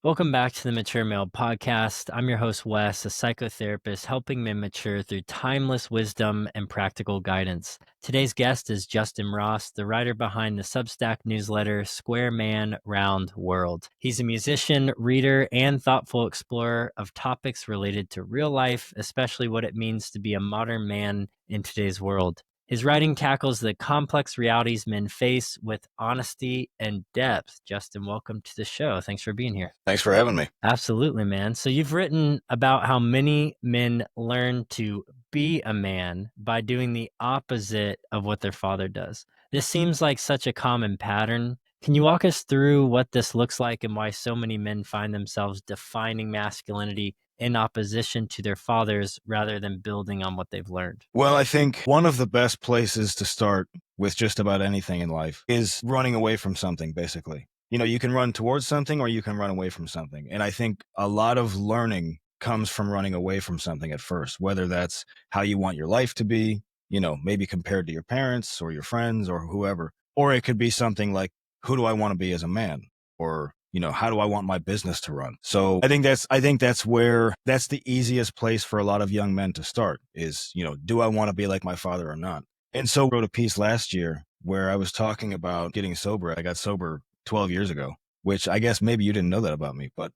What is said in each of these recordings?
Welcome back to the Mature Male Podcast. I'm your host, Wes, a psychotherapist helping men mature through timeless wisdom and practical guidance. Today's guest is Justin Ross, the writer behind the Substack newsletter Square Man Round World. He's a musician, reader, and thoughtful explorer of topics related to real life, especially what it means to be a modern man in today's world. His writing tackles the complex realities men face with honesty and depth. Justin, welcome to the show. Thanks for being here. Thanks for having me. Absolutely, man. So you've written about how many men learn to be a man by doing the opposite of what their father does. This seems like such a common pattern. Can you walk us through what this looks like and why so many men find themselves defining masculinity in opposition to their fathers rather than building on what they've learned? Well, I think one of the best places to start with just about anything in life is running away from something, basically. You know, you can run towards something or you can run away from something. And I think a lot of learning comes from running away from something at first, whether that's how you want your life to be, you know, maybe compared to your parents or your friends or whoever. Or it could be something like, who do I want to be as a man? Or, you know, how do I want my business to run? So I think that's the easiest place for a lot of young men to start is, you know, do I want to be like my father or not? And so I wrote a piece last year where I was talking about getting sober. I got sober 12 years ago, which I guess maybe you didn't know that about me. But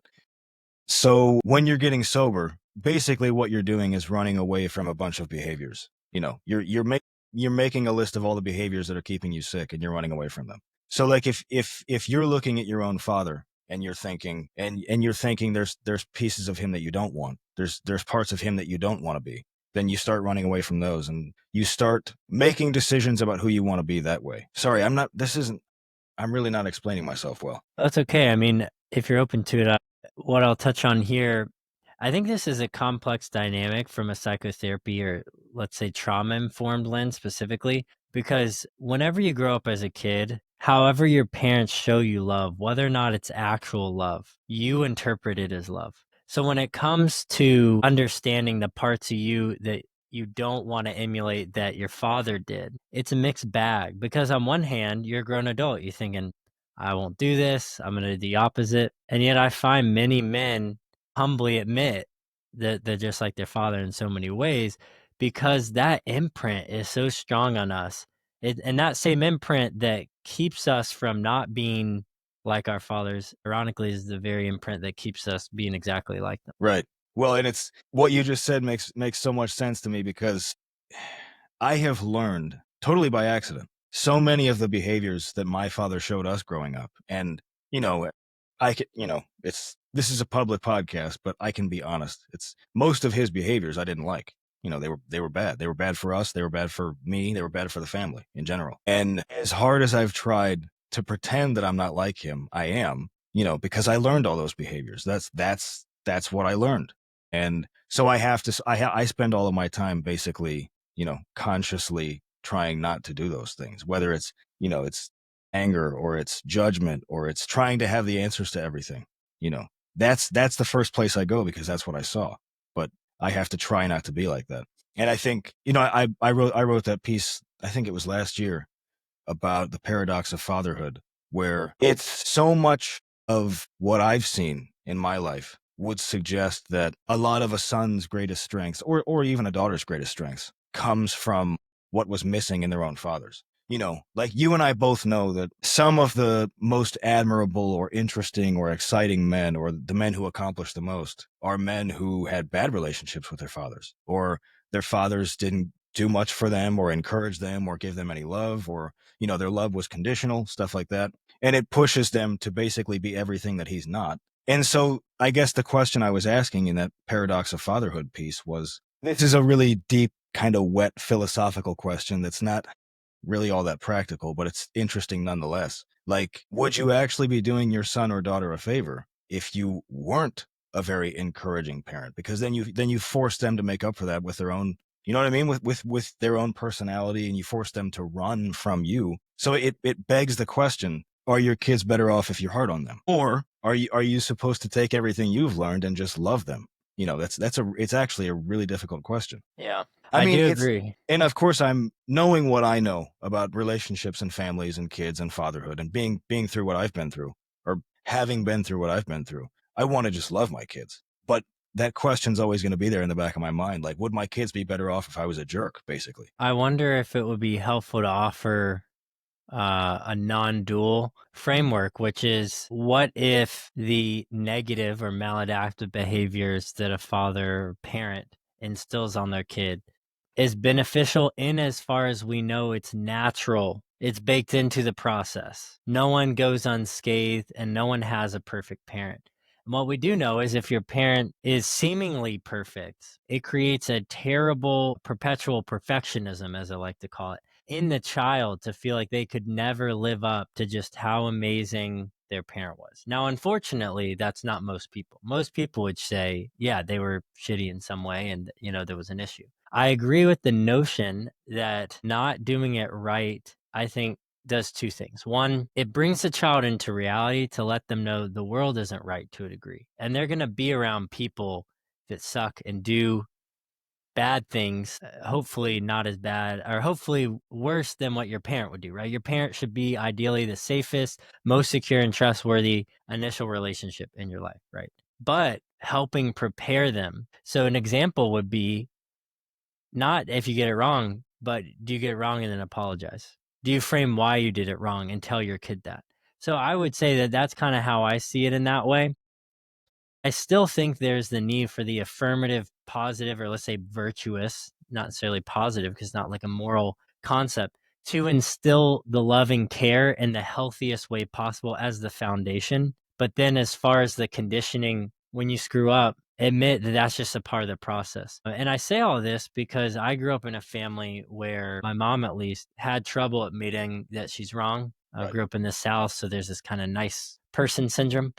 so when you're getting sober, basically what you're doing is running away from a bunch of behaviors. You know, you're making a list of all the behaviors that are keeping you sick and you're running away from them. So like if you're looking at your own father and you're thinking there's pieces of him that you don't want. There's parts of him that you don't want to be. Then you start running away from those and you start making decisions about who you want to be that way. Sorry, I'm really not explaining myself well. That's okay. I mean, if you're open to it, what I'll touch on here, I think this is a complex dynamic from a psychotherapy or let's say trauma-informed lens specifically, because whenever you grow up as a kid, however your parents show you love, whether or not it's actual love, you interpret it as love. So when it comes to understanding the parts of you that you don't want to emulate that your father did, it's a mixed bag because on one hand, you're a grown adult. You're thinking, I won't do this. I'm going to do the opposite. And yet I find many men humbly admit that they're just like their father in so many ways because that imprint is so strong on us. And that same imprint that keeps us from not being like our fathers, ironically, is the very imprint that keeps us being exactly like them. Right. Well, and it's what you just said makes so much sense to me because I have learned totally by accident so many of the behaviors that my father showed us growing up. And, you know, this is a public podcast, but I can be honest. It's most of his behaviors I didn't like. You know, they were bad. They were bad for us. They were bad for me. They were bad for the family in general. And as hard as I've tried to pretend that I'm not like him, I am, you know, because I learned all those behaviors. That's what I learned. And so I spend all of my time basically, you know, consciously trying not to do those things, whether it's, you know, it's anger or it's judgment or it's trying to have the answers to everything. You know, that's the first place I go because that's what I saw. But I have to try not to be like that. And I think, you know, I wrote that piece, I think it was last year, about the paradox of fatherhood, where it's so much of what I've seen in my life would suggest that a lot of a son's greatest strengths or even a daughter's greatest strengths comes from what was missing in their own fathers. You know, like you and I both know that some of the most admirable or interesting or exciting men or the men who accomplish the most are men who had bad relationships with their fathers or their fathers didn't do much for them or encourage them or give them any love or, you know, their love was conditional, stuff like that. And it pushes them to basically be everything that he's not. And so I guess the question I was asking in that paradox of fatherhood piece was, this is a really deep, kind of wet philosophical question that's not really all that practical, but it's interesting nonetheless. Like, would you actually be doing your son or daughter a favor if you weren't a very encouraging parent? Because then you force them to make up for that with their own, you know what I mean? With their own personality, and you force them to run from you. So it begs the question, are your kids better off if you're hard on them? Or are you supposed to take everything you've learned and just love them? You know, it's actually a really difficult question. Yeah, I I mean, do agree. and of course I'm knowing what I know about relationships and families and kids and fatherhood and being through what I've been through or having been through what I've been through. I want to just love my kids. But that question's always going to be there in the back of my mind. Like, would my kids be better off if I was a jerk, basically? I wonder if it would be helpful to offer a non-dual framework, which is, what if the negative or maladaptive behaviors that a father or parent instills on their kid is beneficial in as far as we know it's natural. It's baked into the process. No one goes unscathed and no one has a perfect parent. And what we do know is if your parent is seemingly perfect, it creates a terrible perpetual perfectionism, as I like to call it, in the child to feel like they could never live up to just how amazing their parent was. Now, unfortunately, that's not most people. Most people would say, yeah, they were shitty in some way and, there was an issue. I agree with the notion that not doing it right, I think, does two things. One, it brings the child into reality to let them know the world isn't right to a degree. And they're going to be around people that suck and do bad things, hopefully not as bad or hopefully worse than what your parent would do, right? Your parent should be ideally the safest, most secure and trustworthy initial relationship in your life, right? But helping prepare them. So an example would be, not if you get it wrong, but do you get it wrong and then apologize? Do you frame why you did it wrong and tell your kid that? So I would say that that's kind of how I see it in that way. I still think there's the need for the affirmative, positive, or let's say virtuous, not necessarily positive because it's not like a moral concept, to instill the loving care in the healthiest way possible as the foundation. But then, as far as the conditioning, when you screw up, admit that that's just a part of the process. And I say all this because I grew up in a family where my mom, at least, had trouble admitting that she's wrong. I Right. grew up in the South, so there's this kind of nice person syndrome.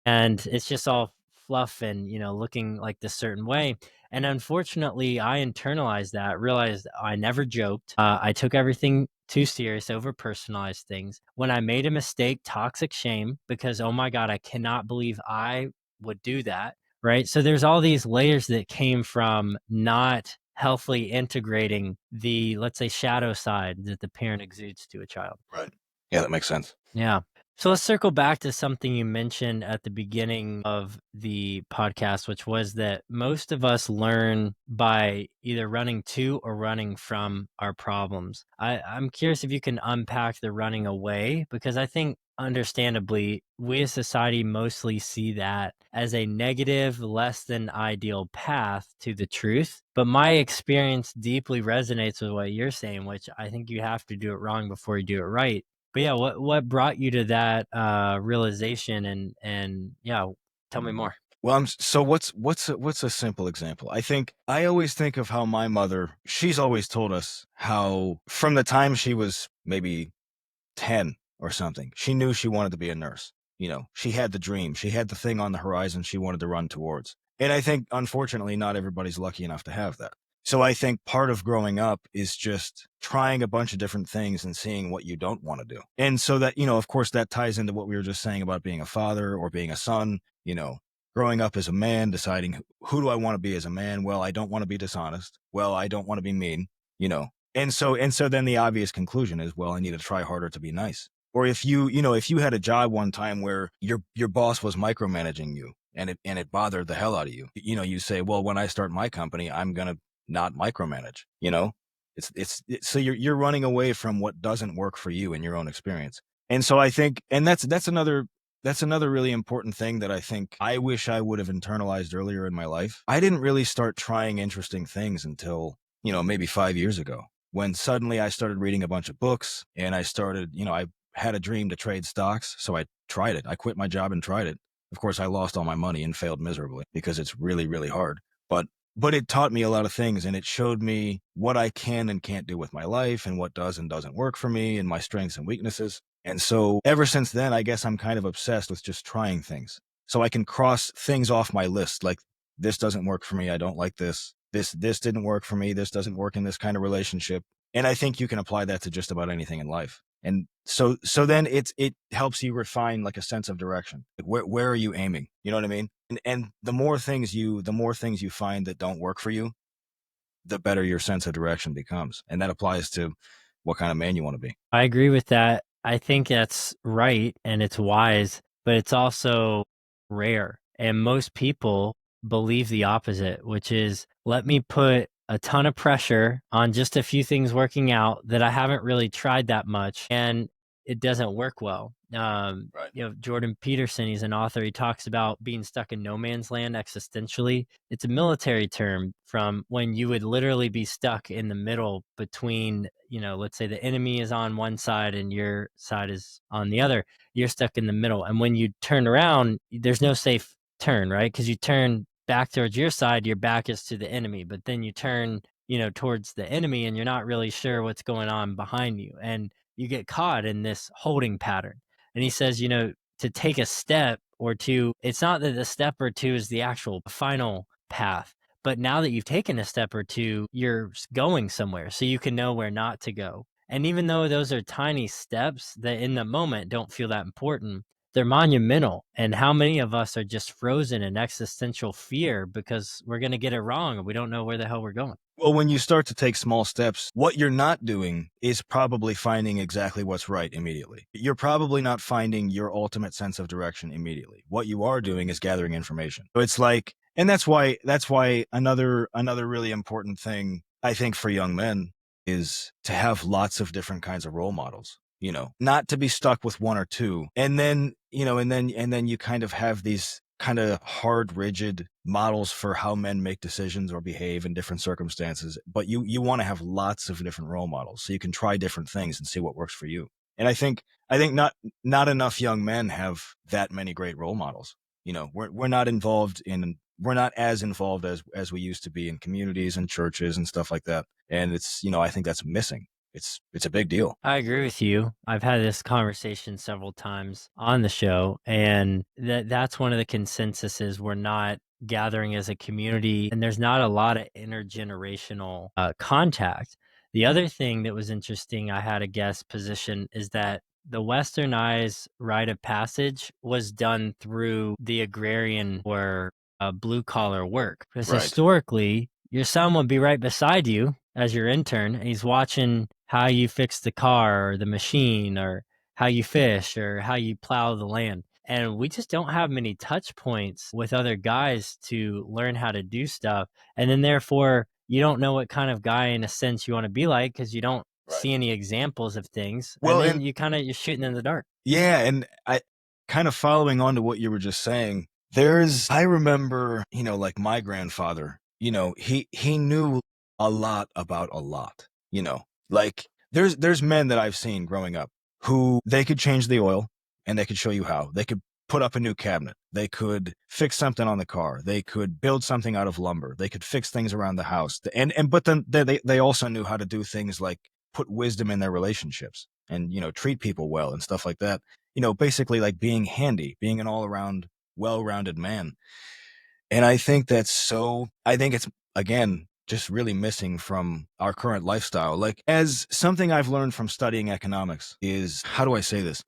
And it's just all fluff and looking like this certain way. And unfortunately, I internalized that, realized I never joked. I took everything too serious, over personalized things. When I made a mistake, toxic shame, because oh my god, I cannot believe I would do that, right? So there's all these layers that came from not healthily integrating the, let's say, shadow side that the parent exudes to a child. Right. Yeah, that makes sense. Yeah. So let's circle back to something you mentioned at the beginning of the podcast, which was that most of us learn by either running to or running from our problems. I'm curious if you can unpack the running away, because I think understandably, we as society mostly see that as a negative, less than ideal path to the truth. But my experience deeply resonates with what you're saying, which I think you have to do it wrong before you do it right. But yeah, what brought you to that realization, and yeah, tell me more. Well, so what's a simple example? I think I always think of how my mother, she's always told us how from the time she was maybe 10 or something, she knew she wanted to be a nurse. She had the dream. She had the thing on the horizon she wanted to run towards. And I think, unfortunately, not everybody's lucky enough to have that. So I think part of growing up is just trying a bunch of different things and seeing what you don't want to do. And so that, of course, that ties into what we were just saying about being a father or being a son, growing up as a man, deciding who do I want to be as a man? Well, I don't want to be dishonest. Well, I don't want to be mean, and so then the obvious conclusion is, well, I need to try harder to be nice. Or if you had a job one time where your boss was micromanaging you and it bothered the hell out of you, you say, well, when I start my company, I'm gonna not micromanage. It's so you're running away from what doesn't work for you in your own experience. And so I think, and that's another really important thing that I think I wish I would have internalized earlier in my life. I didn't really start trying interesting things until maybe 5 years ago, when suddenly I started reading a bunch of books and I started, I had a dream to trade stocks. So I tried it. I quit my job and tried it. Of course, I lost all my money and failed miserably because it's really, really hard. But it taught me a lot of things, and it showed me what I can and can't do with my life and what does and doesn't work for me and my strengths and weaknesses. And so ever since then, I guess I'm kind of obsessed with just trying things so I can cross things off my list. Like, this doesn't work for me. I don't like this. This didn't work for me. This doesn't work in this kind of relationship. And I think you can apply that to just about anything in life. And so then it helps you refine like a sense of direction. Like, where are you aiming? You know what I mean? And the more things you find that don't work for you, the better your sense of direction becomes. And that applies to what kind of man you want to be. I agree with that. I think that's right and it's wise. but it's also rare. And most people believe the opposite, which is, let me put a ton of pressure on just a few things working out that I haven't really tried that much, and it doesn't work well. Right. Jordan Peterson, he's an author. He talks about being stuck in no man's land existentially. It's a military term from when you would literally be stuck in the middle between, let's say the enemy is on one side and your side is on the other. You're stuck in the middle. And when you turn around, there's no safe turn, right? Because you turn back towards your side, your back is to the enemy. But then you turn, towards the enemy and you're not really sure what's going on behind you. And you get caught in this holding pattern. And he says, to take a step or two, it's not that the step or two is the actual final path. But now that you've taken a step or two, you're going somewhere so you can know where not to go. And even though those are tiny steps that in the moment don't feel that important, they're monumental. And how many of us are just frozen in existential fear because we're going to get it wrong and we don't know where the hell we're going? Well, when you start to take small steps, what you're not doing is probably finding exactly what's right immediately. You're probably not finding your ultimate sense of direction immediately. What you are doing is gathering information. So it's like, and that's why another really important thing I think for young men is to have lots of different kinds of role models. Not to be stuck with one or two. And then, and then you kind of have these kind of hard, rigid models for how men make decisions or behave in different circumstances. But you want to have lots of different role models so you can try different things and see what works for you. And I think not enough young men have that many great role models. We're not involved in we're not as involved as we used to be in communities and churches and stuff like that. And I think that's missing. It's a big deal. I agree with you. I've had this conversation several times on the show, and that's one of the consensuses. We're not gathering as a community, and there's not a lot of intergenerational contact. The other thing that was interesting, I had a guest position, is that the westernized rite of passage was done through the agrarian or blue collar work. Because Right. historically, your son would be right beside you as your intern, and he's watching how you fix the car or the machine or how you fish or how you plow the land. And we just don't have many touch points with other guys to learn how to do stuff. And then therefore, you don't know what kind of guy in a sense you want to be like because you don't Right. see any examples of things. And Well, then and you're shooting in the dark. yeah, and I kind of following on to what you were just saying, I remember, like my grandfather, he knew a lot about a lot, like there's men that I've seen growing up who they could change the oil and they could show you how. They could put up a new cabinet. They could fix something on the car. They could build something out of lumber. They could fix things around the house. But then they also knew how to do things like put wisdom in their relationships and treat people well and stuff like that. Basically like being handy, being an all-around well-rounded man. And I think it's again just really missing from our current lifestyle. Like, as something I've learned from studying economics is, how do I say this?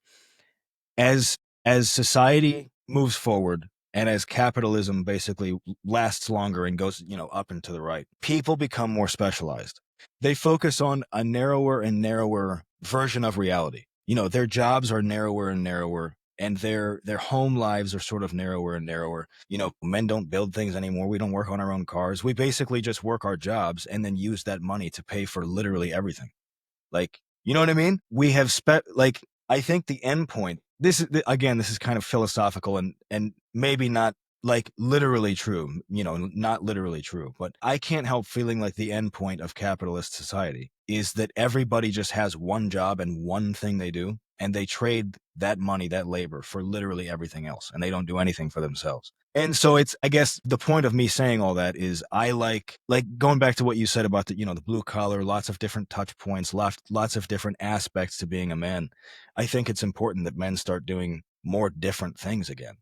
As society moves forward and as capitalism basically lasts longer and goes, up and to the right, people become more specialized. They focus on a narrower and narrower version of reality. Their jobs are narrower and narrower, and their home lives are sort of narrower and narrower. Men don't build things anymore. We don't work on our own cars. We basically just work our jobs and then use that money to pay for literally everything. Like, you know what I mean? We have like, I think the end point, this is kind of philosophical and maybe not like literally true, not literally true, but I can't help feeling like the end point of capitalist society is that everybody just has one job and one thing they do, and they trade that money, that labor, for literally everything else, and they don't do anything for themselves. And so I guess the point of me saying all that is I like going back to what you said about the blue collar, lots of different touch points, lots of different aspects to being a man. I think it's important that men start doing more different things again,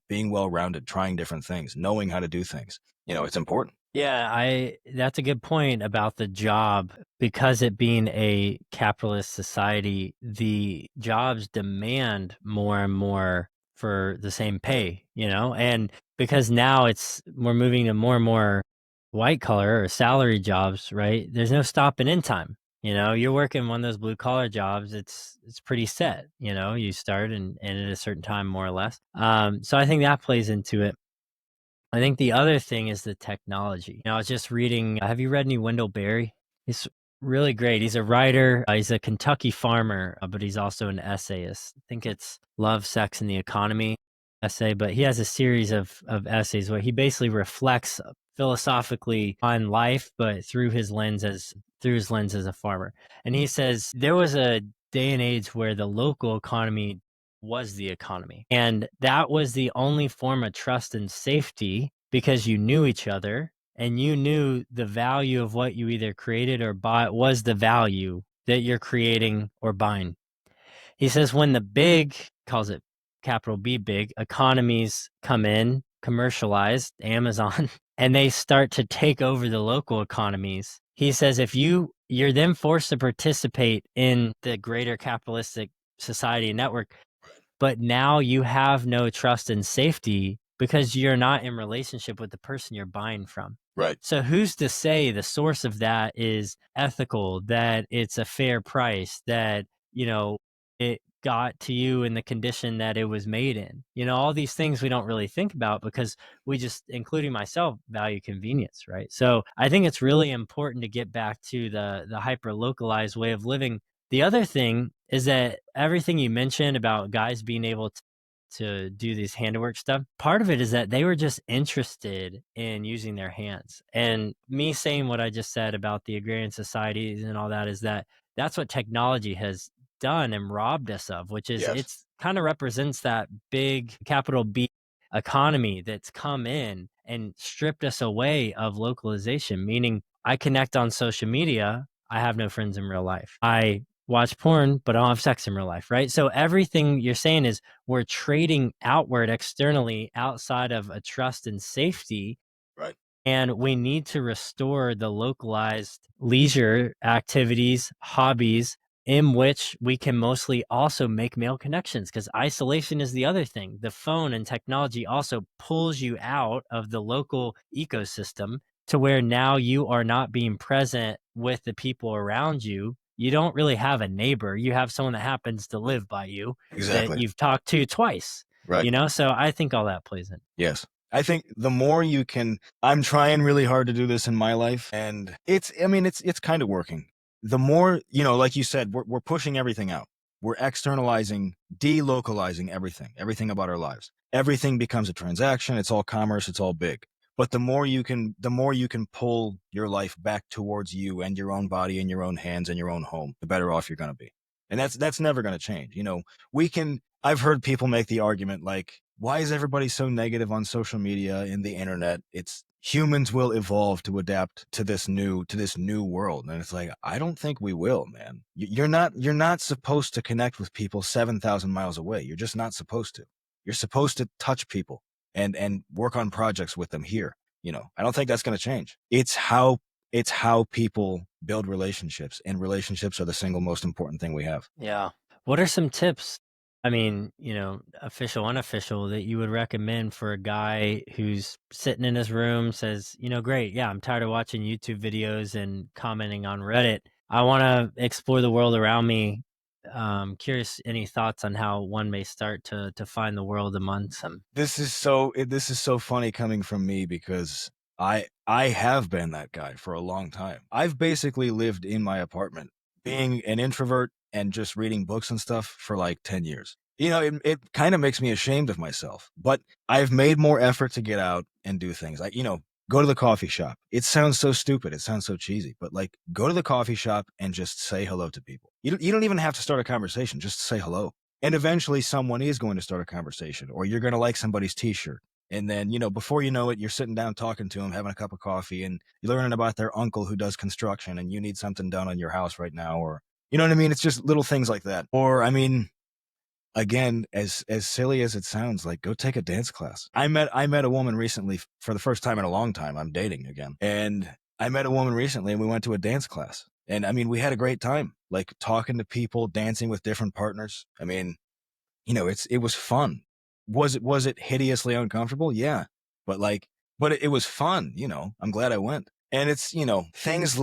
being well-rounded, trying different things, knowing how to do things. It's important. Yeah, that's a good point about the job. Because it being a capitalist society, the jobs demand more and more for the same pay, and because now we're moving to more and more white collar or salary jobs, right? There's no stopping in time. You're working one of those blue collar jobs. It's pretty set. You start and end at a certain time, more or less. So I think that plays into it. I think the other thing is the technology. I was just reading. Have you read any Wendell Berry? He's really great. He's a writer. He's a Kentucky farmer, but he's also an essayist. I think it's Love, Sex, and the Economy essay, but he has a series of essays where he basically reflects philosophically on life, but through his lens as a farmer. And he says there was a day and age where the local economy was the economy. And that was the only form of trust and safety because you knew each other and you knew the value of what you either created or bought was the value that you're creating or buying. He says when the big, calls it capital B big, economies come in, commercialized, Amazon, and they start to take over the local economies. He says if you're then forced to participate in the greater capitalistic society network, but now you have no trust and safety because you're not in relationship with the person you're buying from. Right. So who's to say the source of that is ethical, that it's a fair price, that, it got to you in the condition that it was made in? All these things we don't really think about because we just, including myself, value convenience, right? So I think it's really important to get back to the hyper localized way of living. The other thing is that everything you mentioned about guys being able to do these handwork stuff, part of it is that they were just interested in using their hands. And me saying what I just said about the agrarian societies and all that is that that's what technology has done and robbed us of, which is Yes. it's kind of represents that big capital B economy that's come in and stripped us away of localization, meaning I connect on social media. I have no friends in real life. I watch porn, but I don't have sex in real life, right? So everything you're saying is we're trading outward externally outside of a trust and safety. Right. And we need to restore the localized leisure activities, hobbies in which we can mostly also make male connections, because isolation is the other thing. The phone and technology also pulls you out of the local ecosystem to where now you are not being present with the people around you. You don't really have a neighbor. You have someone that happens to live by you that Exactly. you've talked to twice, Right. So I think all that plays in. Yes. I think the more you can, I'm trying really hard to do this in my life, and it's kind of working. The more, like you said, we're pushing everything out. We're externalizing, delocalizing everything about our lives. Everything becomes a transaction. It's all commerce. It's all big. But the more you can pull your life back towards you and your own body and your own hands and your own home, the better off you're going to be. And that's never going to change. I've heard people make the argument like, why is everybody so negative on social media and the internet? It's humans will evolve to adapt to this new world. And it's like, I don't think we will, man. You're not supposed to connect with people 7,000 miles away. You're just not supposed to. You're supposed to touch people and work on projects with them here. I don't think that's going to change. It's how people build relationships, and relationships are the single most important thing we have. Yeah. What are some tips? I mean, official, unofficial, that you would recommend for a guy who's sitting in his room, says, great, yeah, I'm tired of watching YouTube videos and commenting on Reddit. I want to explore the world around me. Curious, any thoughts on how one may start to find the world amongst them? This is so funny coming from me because I have been that guy for a long time. I've basically lived in my apartment, being an introvert and just reading books and stuff for like 10 years. It kind of makes me ashamed of myself, but I've made more effort to get out and do things like, go to the coffee shop. It sounds so stupid. It sounds so cheesy, but like go to the coffee shop and just say hello to people. You don't even have to start a conversation, just say hello. And eventually someone is going to start a conversation, or you're going to like somebody's t-shirt. And then, before you know it, you're sitting down talking to them, having a cup of coffee, and you're learning about their uncle who does construction and you need something done on your house right now. Or, you know what I mean? It's just little things like that. Or, again, as silly as it sounds, like go take a dance class. I met a woman recently for the first time in a long time. I'm dating again. And I met a woman recently and we went to a dance class. And we had a great time, like talking to people, dancing with different partners. It was fun. Was it hideously uncomfortable? Yeah. But it was fun, I'm glad I went. And it's, things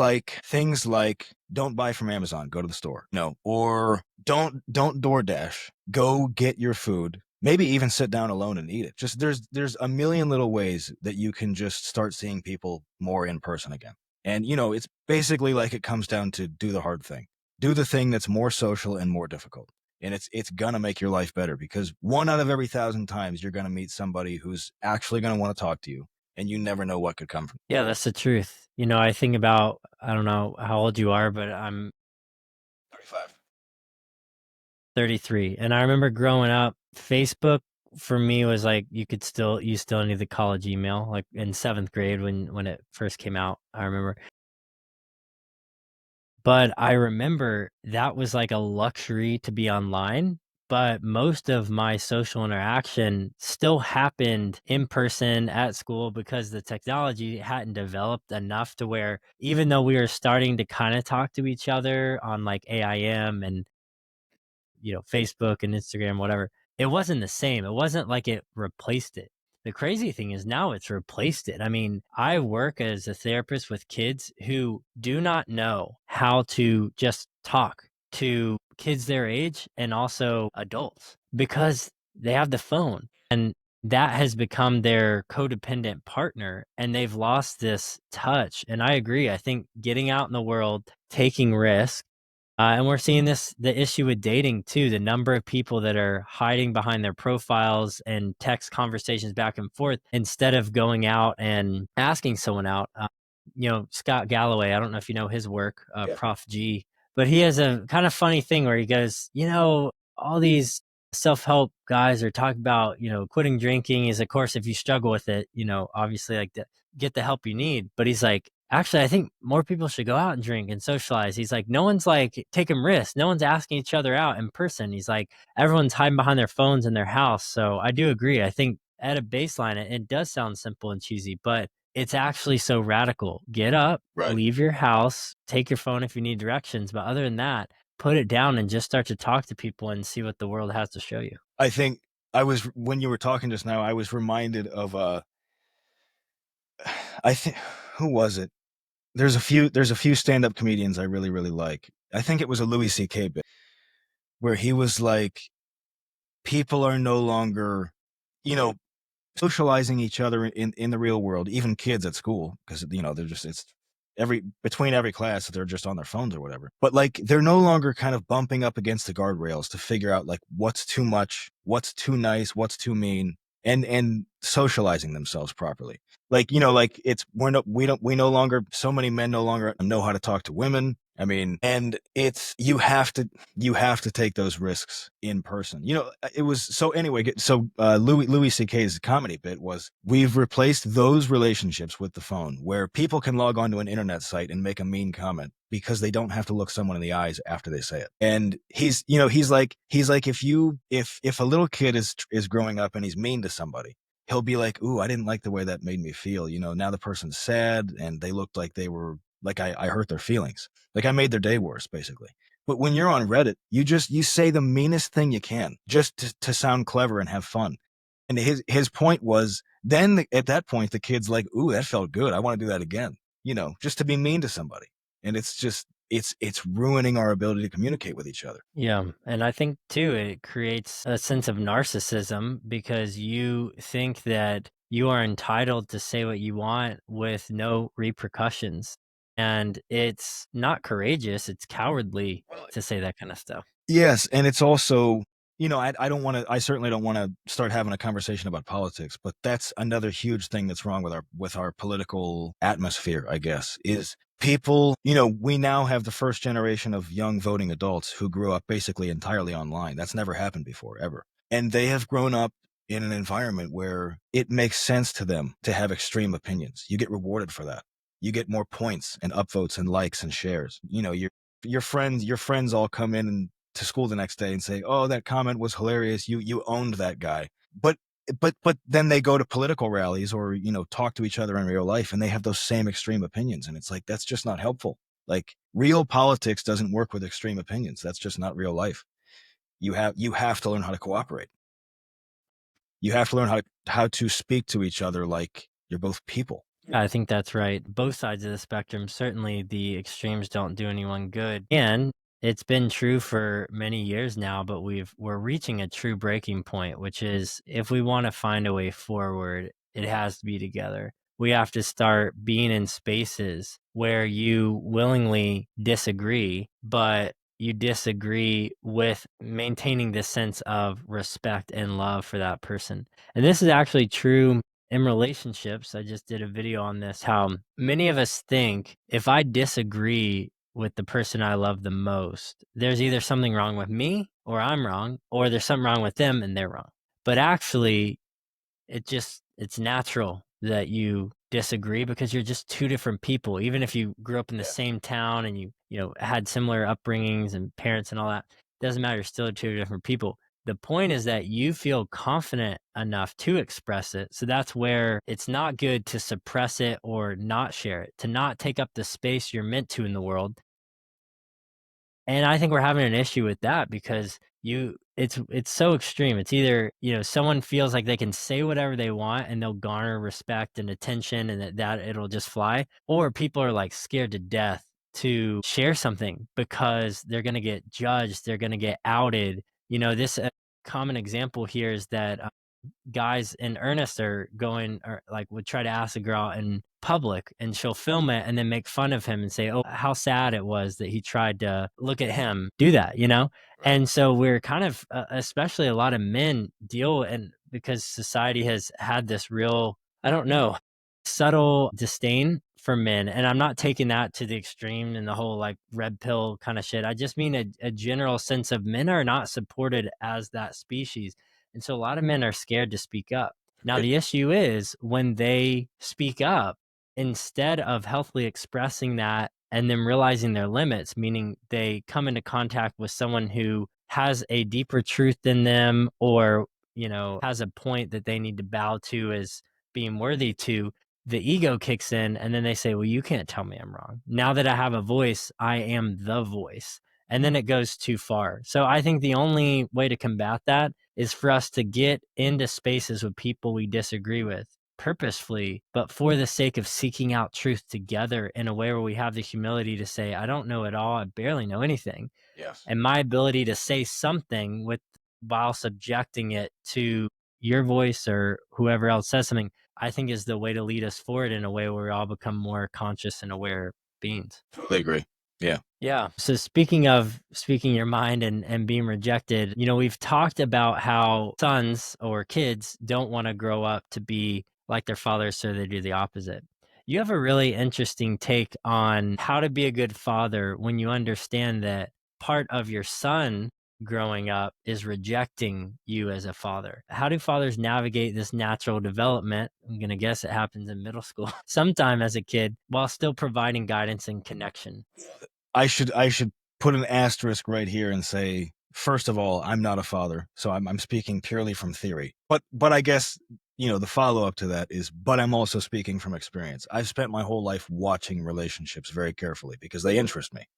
like don't buy from Amazon, go to the store. No, or don't DoorDash. Go get your food. Maybe even sit down alone and eat it. Just there's a million little ways that you can just start seeing people more in person again. And it's basically like it comes down to do the hard thing. Do the thing that's more social and more difficult. And it's gonna make your life better, because 1 out of every 1,000 times you're gonna meet somebody who's actually gonna want to talk to you, and you never know what could come from Yeah, that's the truth. I think about, I don't know how old you are, but I'm 35. 33. And I remember growing up, Facebook for me was like you still need the college email, like in 7th grade when it first came out, I remember. But I remember that was like a luxury to be online, but most of my social interaction still happened in person at school because the technology hadn't developed enough to where, even though we were starting to kind of talk to each other on like AIM and Facebook and Instagram, whatever, it wasn't the same. It wasn't like it replaced it. The crazy thing is now it's replaced it. I mean, I work as a therapist with kids who do not know how to just talk to kids their age and also adults because they have the phone, and that has become their codependent partner, and they've lost this touch. And I agree. I think getting out in the world, taking risks, and we're seeing the issue with dating too. The number of people that are hiding behind their profiles and text conversations back and forth instead of going out and asking someone out. Scott Galloway, I don't know if you know his work, Yeah. Prof G, but he has a kind of funny thing where he goes, all these self-help guys are talking about, quitting drinking is, of course, if you struggle with it, obviously like get the help you need. But he's like, actually, I think more people should go out and drink and socialize. He's like, no one's like taking risks. No one's asking each other out in person. He's like, everyone's hiding behind their phones in their house. So I do agree. I think at a baseline, it does sound simple and cheesy, but it's actually so radical. Get up, Right. leave your house, take your phone if you need directions. But other than that, put it down and just start to talk to people and see what the world has to show you. I think when you were talking just now, I was reminded of I think, who was it? There's a few stand-up comedians I really, really like. I think it was a Louis C.K. bit where he was like, people are no longer, you know, socializing each other in the real world, even kids at school, because they're just it's between every class they're just on their phones or whatever. But like they're no longer kind of bumping up against the guardrails to figure out like what's too much, what's too nice, what's too mean, and socializing themselves properly. Like like it's we no longer, so many men no longer know how to talk to women. I mean, and it's you have to take those risks in person. It was so anyway. So Louis C.K.'s comedy bit was, we've replaced those relationships with the phone, where people can log onto an internet site and make a mean comment because they don't have to look someone in the eyes after they say it. And he's like, if a little kid is growing up and he's mean to somebody, he'll be like, ooh, I didn't like the way that made me feel. Now the person's sad and they looked like they were like, I hurt their feelings. Like I made their day worse, basically. But when you're on Reddit, you say the meanest thing you can just to sound clever and have fun. And his point was, then at that point the kid's like, ooh, that felt good. I want to do that again. Just to be mean to somebody. And it's just it's ruining our ability to communicate with each other. Yeah. And I think too, it creates a sense of narcissism because you think that you are entitled to say what you want with no repercussions. And it's not courageous, it's cowardly Well, to say that kind of stuff. yes, and it's also, I don't want to. I certainly don't want to start having a conversation about politics, but that's another huge thing that's wrong with our political atmosphere. I guess is people. We now have the first generation of young voting adults who grew up basically entirely online. That's never happened before, ever, and they have grown up in an environment where it makes sense to them to have extreme opinions. You get rewarded for that. You get more points and upvotes and likes and shares. Your friends all come in to school the next day and say, "Oh, that comment was hilarious. You owned that guy." But but then they go to political rallies or talk to each other in real life, and they have those same extreme opinions, and it's like, that's just not helpful. Like, real politics doesn't work with extreme opinions. That's just not real life. You have to learn how to cooperate. You have to learn how to speak to each other like you're both people. Yeah, I think that's right. Both sides of the spectrum, certainly the extremes don't do anyone good. And it's been true for many years now, but we're reaching a true breaking point, which is if we want to find a way forward, it has to be together. We have to start being in spaces where you willingly disagree, but you disagree with maintaining this sense of respect and love for that person. And this is actually true in relationships. I just did a video on this, how many of us think if I disagree with the person I love the most, there's either something wrong with me or I'm wrong, or there's something wrong with them and they're wrong. But actually, it's natural that you disagree because you're just two different people. Even if you grew up in the Yeah. same town and you had similar upbringings and parents and all that, doesn't matter. You're still two different people. The point is that you feel confident enough to express it. So that's where it's not good to suppress it or not share it, to not take up the space you're meant to in the world. And I think we're having an issue with that because it's so extreme. It's either, someone feels like they can say whatever they want and they'll garner respect and attention and that it'll just fly, or people are like scared to death to share something because they're going to get judged, they're going to get outed. This common example here is that guys in earnest are going or like would try to ask a girl out in public and she'll film it and then make fun of him and say, "Oh, how sad it was that he tried to look at him do that." Right. And so we're kind of, especially a lot of men deal and because society has had this real, I don't know, subtle disdain for men. And I'm not taking that to the extreme and the whole like red pill kind of shit. I just mean a general sense of men are not supported as that species, and so a lot of men are scared to speak up. Now, It, the issue is when they speak up, instead of healthily expressing that and then realizing their limits, meaning they come into contact with someone who has a deeper truth than them or, has a point that they need to bow to as being worthy to, the ego kicks in and then they say, well, you can't tell me I'm wrong. Now that I have a voice, I am the voice. And then it goes too far. So I think the only way to combat that is for us to get into spaces with people we disagree with purposefully, but for the sake of seeking out truth together in a way where we have the humility to say, I don't know it all. I barely know anything. yes. And my ability to say something while subjecting it to your voice or whoever else says something, I think is the way to lead us forward in a way where we all become more conscious and aware beings. Totally agree. Yeah. Yeah. So speaking of speaking your mind and being rejected, we've talked about how sons or kids don't want to grow up to be like their fathers, so they do the opposite. You have a really interesting take on how to be a good father when you understand that part of your son growing up is rejecting you as a father. How do fathers navigate this natural development? I'm going to guess it happens in middle school, sometime as a kid, while still providing guidance and connection. I should put an asterisk right here and say, first of all, I'm not a father, so I'm speaking purely from theory. But I guess the follow up to that is, but I'm also speaking from experience. I've spent my whole life watching relationships very carefully because they interest me.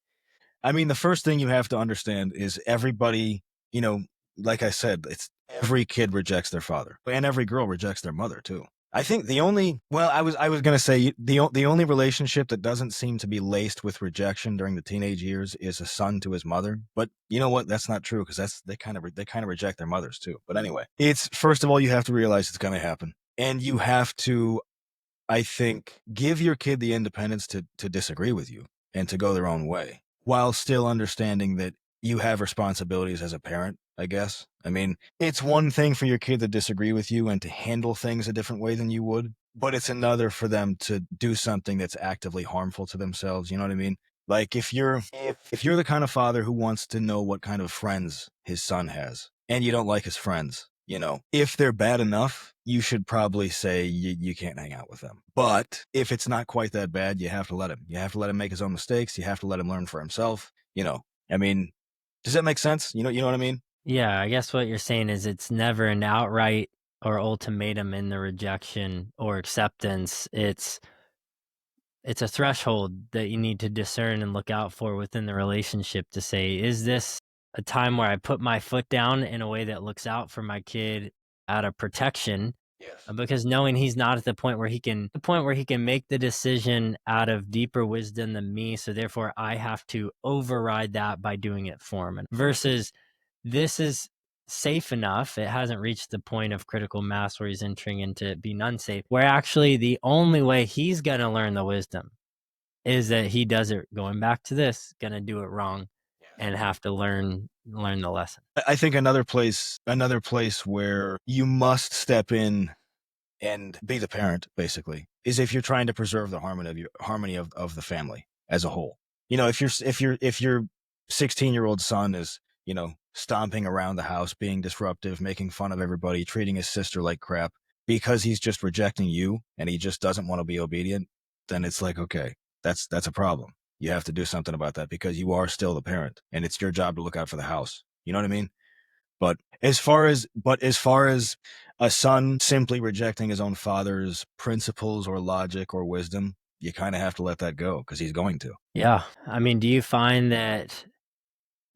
I mean, the first thing you have to understand is everybody, you know, like I said, it's every kid rejects their father, and every girl rejects their mother too. I think the only, well, I was gonna say the only relationship that doesn't seem to be laced with rejection during the teenage years is a son to his mother. But you know what? That's not true because they kind of reject their mothers too. But anyway, it's first of all you have to realize it's gonna happen, and you have to, I think, give your kid the independence to disagree with you and to go their own way while still understanding that you have responsibilities as a parent, I guess. I mean, it's one thing for your kid to disagree with you and to handle things a different way than you would, but it's another for them to do something that's actively harmful to themselves, you know what I mean? Like if you're the kind of father who wants to know what kind of friends his son has and you don't like his friends, if they're bad enough, you should probably say you can't hang out with them. But if it's not quite that bad, you have to let him. You have to let him make his own mistakes. You have to let him learn for himself. I mean, does that make sense? You know what I mean? Yeah, I guess what you're saying is it's never an outright or ultimatum in the rejection or acceptance. It's a threshold that you need to discern and look out for within the relationship to say, is this a time where I put my foot down in a way that looks out for my kid out of protection? because knowing he's not at the point where he can make the decision out of deeper wisdom than me, so therefore I have to override that by doing it for him. Versus this is safe enough, it hasn't reached the point of critical mass where he's entering into being unsafe, where actually the only way he's going to learn the wisdom is that he does it, going back to this, going to do it wrong and have to learn the lesson. I think another place where you must step in and be the parent, basically, is if you're trying to preserve the harmony of the family as a whole. You know, if your 16-year-old son is, you know, stomping around the house, being disruptive, making fun of everybody, treating his sister like crap because he's just rejecting you and he just doesn't want to be obedient, then it's like, okay, that's a problem. You have to do something about that because you are still the parent and it's your job to look out for the house. You know what I mean? But as far as a son simply rejecting his own father's principles or logic or wisdom, you kind of have to let that go because he's going to. Yeah. I mean, do you find that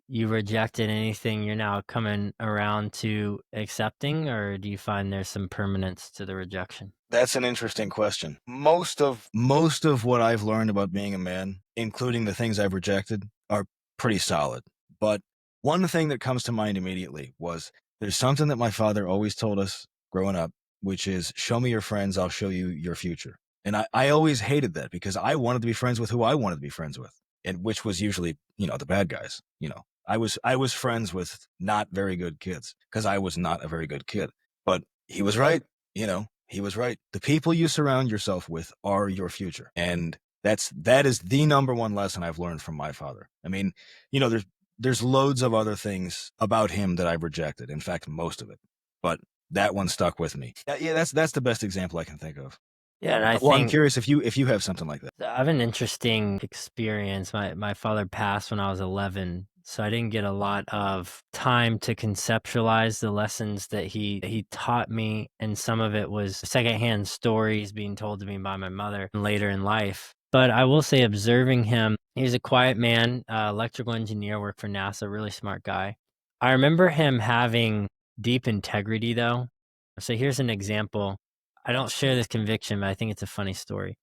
you rejected anything you're now coming around to accepting, or do you find there's some permanence to the rejection? That's an interesting question. Most of what I've learned about being a man, including the things I've rejected, are pretty solid. But one thing that comes to mind immediately was there's something that my father always told us growing up, which is show me your friends, I'll show you your future. And I always hated that because I wanted to be friends with who I wanted to be friends with, and which was usually, you know, the bad guys. You know, I was friends with not very good kids because I was not a very good kid. But he was right. You know, he was right. The people you surround yourself with are your future. And that is the number one lesson I've learned from my father. I mean, you know, there's loads of other things about him that I've rejected. In fact, most of it. But that one stuck with me. Yeah, that's the best example I can think of. Yeah, and I Well, I'm think curious if you have something like that. I have an interesting experience. My father passed when I was 11, so I didn't get a lot of time to conceptualize the lessons that he taught me, and some of it was secondhand stories being told to me by my mother later in life. But I will say, observing him, he's a quiet man, electrical engineer, worked for NASA, really smart guy. I remember him having deep integrity, though. So here's an example. I don't share this conviction, but I think it's a funny story.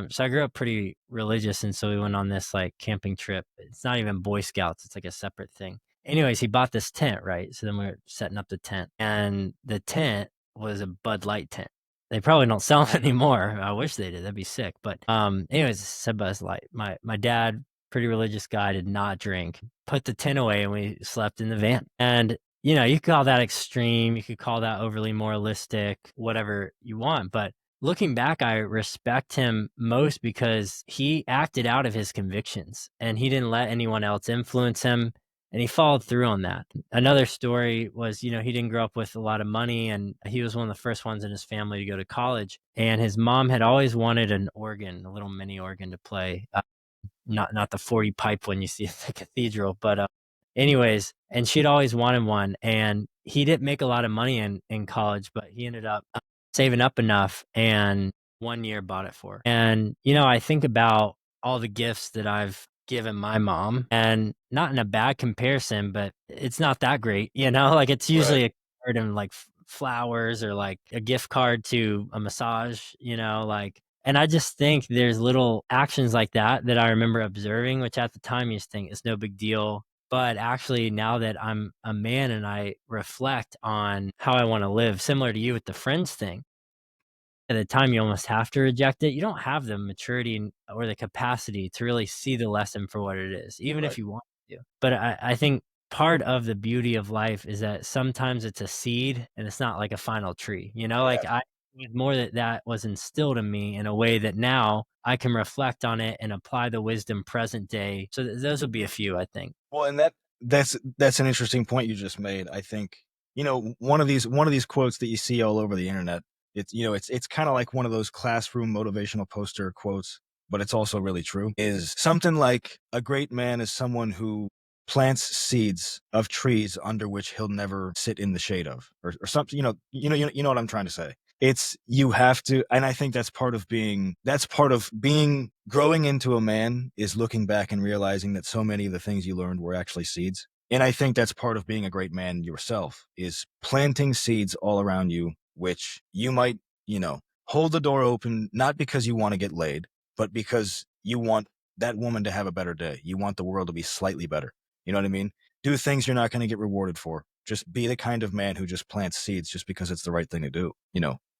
So I grew up pretty religious, and so we went on this like camping trip. It's not even Boy Scouts; it's like a separate thing. Anyways, he bought this tent, right? So then we are setting up the tent, and the tent was a Bud Light tent. They probably don't sell them anymore. I wish they did. That'd be sick. But anyways, it said Bud Light. My dad, pretty religious guy, did not drink. Put the tent away, and we slept in the van. And you know, you could call that extreme, you could call that overly moralistic, whatever you want. But looking back, I respect him most because he acted out of his convictions and he didn't let anyone else influence him. And he followed through on that. Another story was, you know, he didn't grow up with a lot of money, and he was one of the first ones in his family to go to college. And his mom had always wanted an organ, a little mini organ to play. Not the 40 pipe one you see at the cathedral, but anyways, and she'd always wanted one, and he didn't make a lot of money in college, but he ended up saving up enough and 1 year bought it for her. And you know, I think about all the gifts that I've given my mom, and not in a bad comparison, but it's not that great, you know, like it's usually a card and like flowers or like a gift card to a massage, you know, like. And I just think there's little actions like that that I remember observing, which at the time you just think it's no big deal. But actually, now that I'm a man and I reflect on how I want to live, similar to you with the friends thing, at the time you almost have to reject it. You don't have the maturity or the capacity to really see the lesson for what it is, even if you want to. But I think part of the beauty of life is that sometimes it's a seed and it's not like a final tree. You know, like I more that was instilled in me in a way that now I can reflect on it and apply the wisdom present day. So those would be a few, I think. Well, and that's an interesting point you just made. I think, you know, one of these quotes that you see all over the internet. It's, you know, it's kind of like one of those classroom motivational poster quotes, but it's also really true. Is something like a great man is someone who plants seeds of trees under which he'll never sit in the shade of, or something. You know what I'm trying to say. It's you have to, and I think that's part of being growing into a man is looking back and realizing that so many of the things you learned were actually seeds. And I think that's part of being a great man yourself is planting seeds all around you which you might, hold the door open, not because you want to get laid, but because you want that woman to have a better day. You want the world to be slightly better. You know what I mean? Do things you're not going to get rewarded for. Just be the kind of man who just plants seeds just because it's the right thing to do.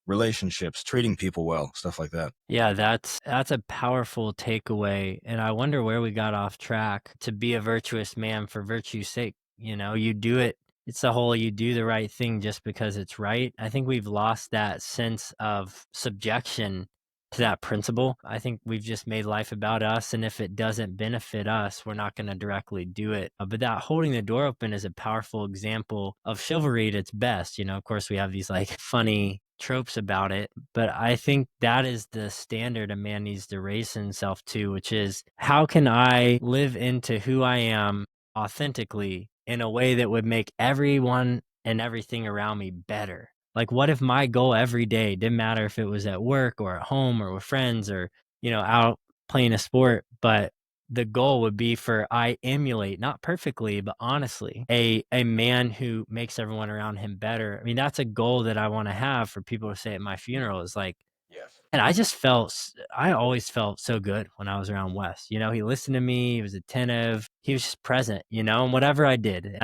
Relationships, treating people well, stuff like that. Yeah, that's a powerful takeaway, and I wonder where we got off track. To be a virtuous man for virtue's sake, you do it. It's the whole you do the right thing just because it's right. I think we've lost that sense of subjection to that principle. I think we've just made life about us, and if it doesn't benefit us, we're not going to directly do it. But that holding the door open is a powerful example of chivalry at its best. Of course, we have these like funny tropes about it, but I think that is the standard a man needs to raise himself to, which is how can I live into who I am authentically in a way that would make everyone and everything around me better? Like, what if my goal every day didn't matter if it was at work or at home or with friends or, out playing a sport, but the goal would be for I emulate, not perfectly, but honestly, a man who makes everyone around him better. I mean, that's a goal that I want to have for people to say at my funeral is like, Yes. and I always felt so good when I was around Wes. He listened to me, he was attentive, he was just present, and whatever I did,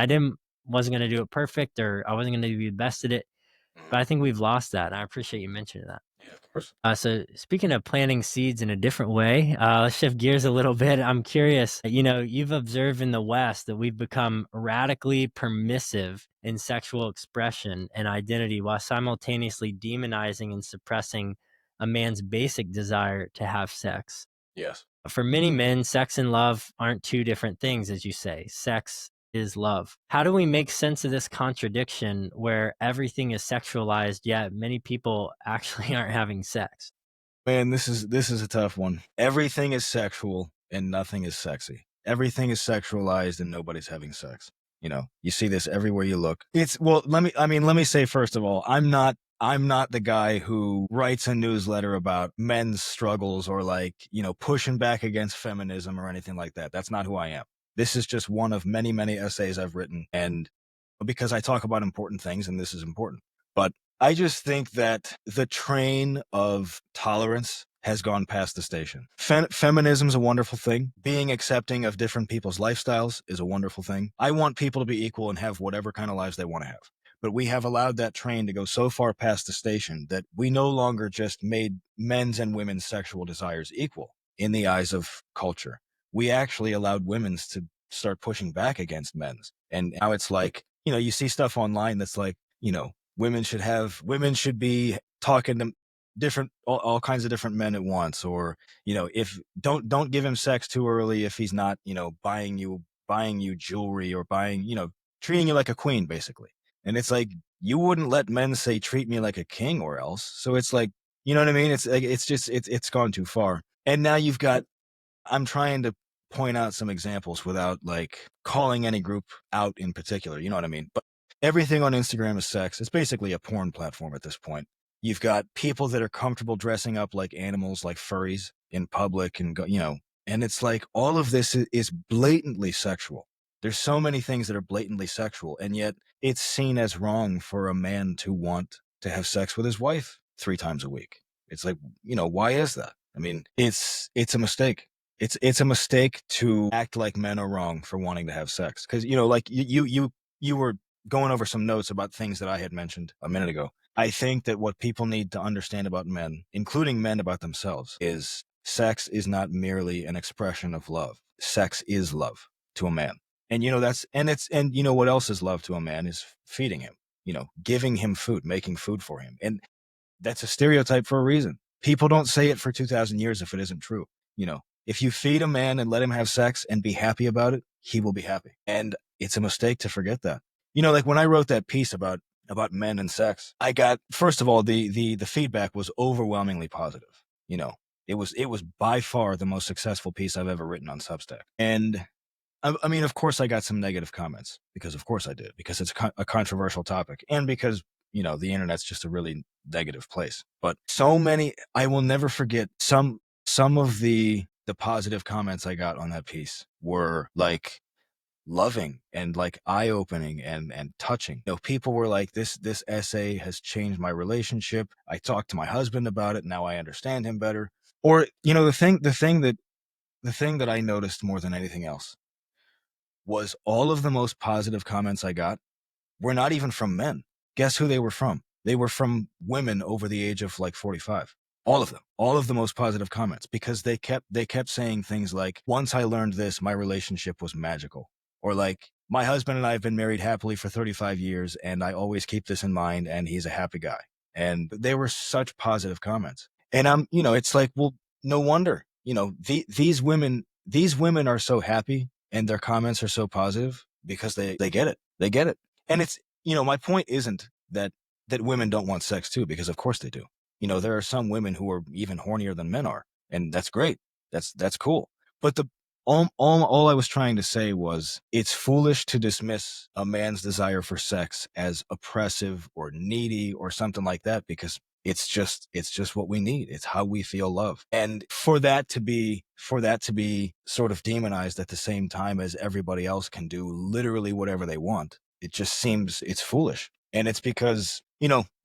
wasn't going to do it perfect or I wasn't going to be the best at it. But I think we've lost that. And I appreciate you mentioning that. Yeah, of course. So speaking of planting seeds in a different way, let's shift gears a little bit. I'm curious, you've observed in the West that we've become radically permissive in sexual expression and identity while simultaneously demonizing and suppressing a man's basic desire to have sex. Yes. For many men, sex and love aren't two different things, as you say. Sex is love. How do we make sense of this contradiction where everything is sexualized, yet many people actually aren't having sex? Man, this is a tough one. Everything is sexual and nothing is sexy. Everything is sexualized and nobody's having sex. You see this everywhere you look. Let me say first of all, I'm not the guy who writes a newsletter about men's struggles or like, pushing back against feminism or anything like that. That's not who I am. This is just one of many, many essays I've written, and because I talk about important things and this is important. But I just think that the train of tolerance has gone past the station. Feminism is a wonderful thing. Being accepting of different people's lifestyles is a wonderful thing. I want people to be equal and have whatever kind of lives they want to have. But we have allowed that train to go so far past the station that we no longer just made men's and women's sexual desires equal in the eyes of culture. We actually allowed women's to start pushing back against men's. And now it's like, you see stuff online that's like, women should be talking to all kinds of different men at once, or if don't give him sex too early if he's not buying you jewelry or treating you like a queen basically. And it's like, you wouldn't let men say treat me like a king or else. So it's like, you know what I mean? It's like, it's gone too far. And now I'm trying to point out some examples without like calling any group out in particular. You know what I mean? But everything on Instagram is sex. It's basically a porn platform at this point. You've got people that are comfortable dressing up like animals, like furries in public and it's like all of this is blatantly sexual. There's so many things that are blatantly sexual, and yet it's seen as wrong for a man to want to have sex with his wife 3 times a week. It's like, why is that? I mean, it's a mistake. It's a mistake to act like men are wrong for wanting to have sex. Because, like you were going over some notes about things that I had mentioned a minute ago. I think that what people need to understand about men, including men about themselves, is sex is not merely an expression of love. Sex is love to a man. And what else is love to a man is feeding him, giving him food, making food for him. And that's a stereotype for a reason. People don't say it for 2,000 years if it isn't true. If you feed a man and let him have sex and be happy about it, he will be happy. And it's a mistake to forget that. Like when I wrote that piece about men and sex, I got, first of all, the feedback was overwhelmingly positive. It was by far the most successful piece I've ever written on Substack. And I mean, of course I got some negative comments, because of course I did, because it's a controversial topic, and because, the internet's just a really negative place. But so many, I will never forget some of the positive comments I got on that piece were like, loving and like eye-opening and touching. People were like, this essay has changed my relationship. I talked to my husband about it. Now I understand him better. Or, the thing that I noticed more than anything else was all of the most positive comments I got were not even from men. Guess who they were from? They were from women over the age of like 45. All of them. All of the most positive comments, because they kept saying things like, once I learned this, my relationship was magical. Or like, my husband and I have been married happily for 35 years and I always keep this in mind and he's a happy guy. And they were such positive comments. And it's like, well, no wonder, these women are so happy and their comments are so positive because they get it. They get it. And it's, my point isn't that women don't want sex too, because of course they do. There are some women who are even hornier than men are, and that's great. That's cool. But all I was trying to say was, it's foolish to dismiss a man's desire for sex as oppressive or needy or something like that, because it's just what we need. It's how we feel love. And for that to be sort of demonized at the same time as everybody else can do literally whatever they want, it's foolish. And it's because,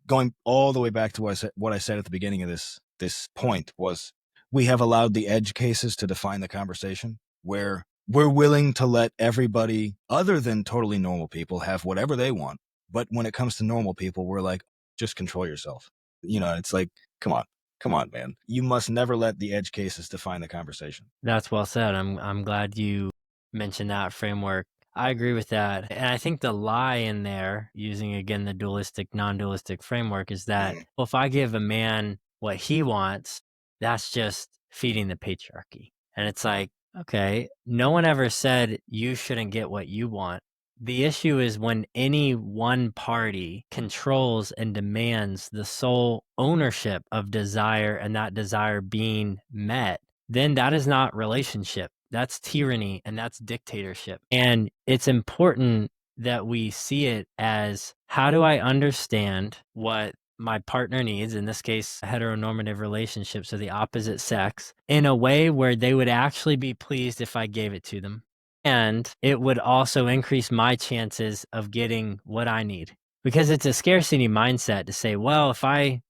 going all the way back to what I said at the beginning of this point was, we have allowed the edge cases to define the conversation, where we're willing to let everybody other than totally normal people have whatever they want. But when it comes to normal people, we're like, just control yourself. It's like, come on, come on, man. You must never let the edge cases define the conversation. That's well said. I'm glad you mentioned that framework. I agree with that. And I think the lie in there, using again the dualistic, non-dualistic framework, is that, Mhm. well, if I give a man what he wants, that's just feeding the patriarchy. And it's like, okay, no one ever said you shouldn't get what you want. The issue is when any one party controls and demands the sole ownership of desire and that desire being met, then that is not relationship. That's tyranny and that's dictatorship. And it's important that we see it as, how do I understand what my partner needs, in this case, heteronormative relationships of the opposite sex, in a way where they would actually be pleased if I gave it to them. And it would also increase my chances of getting what I need. Because it's a scarcity mindset to say, well, if I